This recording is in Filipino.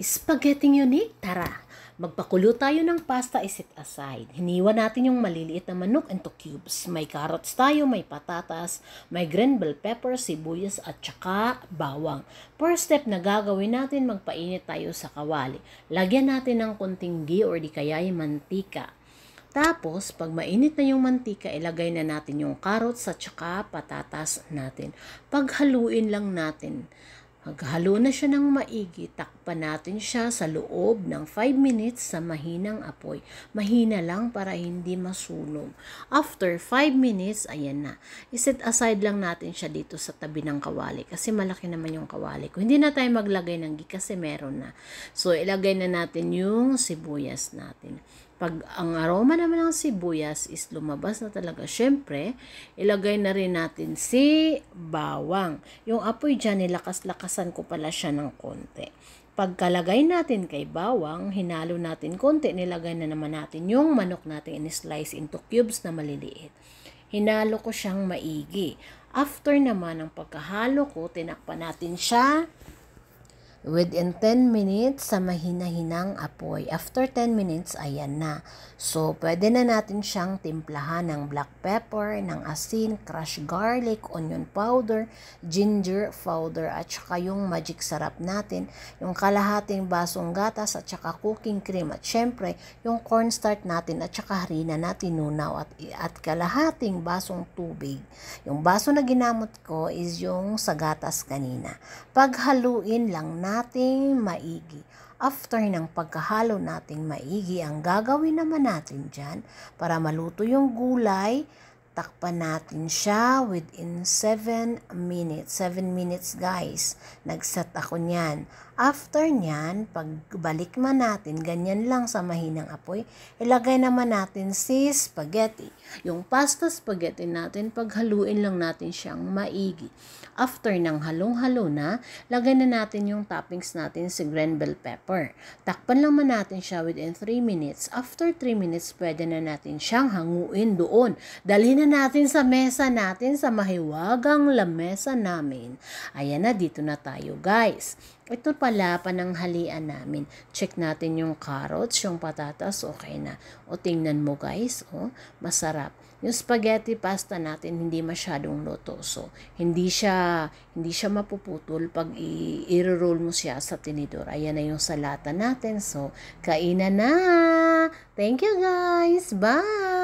Spaghetti unique, tara! Magpakulo tayo ng pasta, iset aside. Hiniwa natin yung maliliit na manok into cubes. May carrots tayo, may patatas, may green bell pepper, sibuyas at saka bawang. First step na gagawin natin, magpainit tayo sa kawali. Lagyan natin ng konting ghee or di kaya yung mantika. Tapos, pag mainit na yung mantika, ilagay na natin yung carrots at saka patatas natin. Paghaluin lang natin. Maghalo na siya ng maigi, takpan natin siya sa loob ng 5 minutes sa mahinang apoy. Mahina lang para hindi masunog. After 5 minutes, ayan na. Iset aside lang natin siya dito sa tabi ng kawali kasi malaki naman yung kawali ko. Hindi na tayo maglagay ng ghee kasi meron na. So, ilagay na natin yung sibuyas natin. Pag ang aroma naman ng sibuyas is lumabas na talaga, syempre, ilagay na rin natin si bawang. Yung apoy dyan, nilakas-lakasan ko pala siya ng konti. Pagkalagay natin kay bawang, hinalo natin konti, nilagay na naman natin yung manok natin in-slice into cubes na maliliit. Hinalo ko siyang maigi. After naman ng pagkahalo ko, tinakpan natin siya within 10 minutes sa mahina-hinang apoy. After 10 minutes, ayan na. So, pwede na natin siyang timplahan ng black pepper, ng asin, crushed garlic, onion powder, ginger powder, at saka yung magic sarap natin, yung kalahating basong gatas, at saka cooking cream, at syempre, yung cornstarch natin, at saka harina na tinunaw, at kalahating basong tubig. Yung baso na ginamot ko is yung sa gatas kanina. Paghaluin lang nating maigi. After ng pagkahalo nating maigi, ang gagawin naman natin dyan para maluto yung gulay, takpan natin siya within 7 minutes. 7 minutes guys. Nagset ako niyan. After niyan, pagbalik man natin, ganyan lang sa mahinang apoy, ilagay naman natin si spaghetti. Yung pasta spaghetti natin, paghaluin lang natin siyang maigi. After ng halong-halo na, lagay na natin yung toppings natin si green bell pepper. Takpan lang man natin siya within 3 minutes. After 3 minutes, pwede na natin siyang hanguin doon. Dalhin na natin sa mesa natin, sa mahiwagang lamesa namin. Ayan na, dito na tayo guys. Ito pala pananghalian namin. Check natin yung carrots, yung patatas, okay na. O tingnan mo guys, masarap. Yung spaghetti pasta natin hindi masyadong luto. So, hindi siya mapuputol pag i-roll mo siya sa tinidor. Ayan na yung salata natin. So, kainan na! Thank you guys! Bye!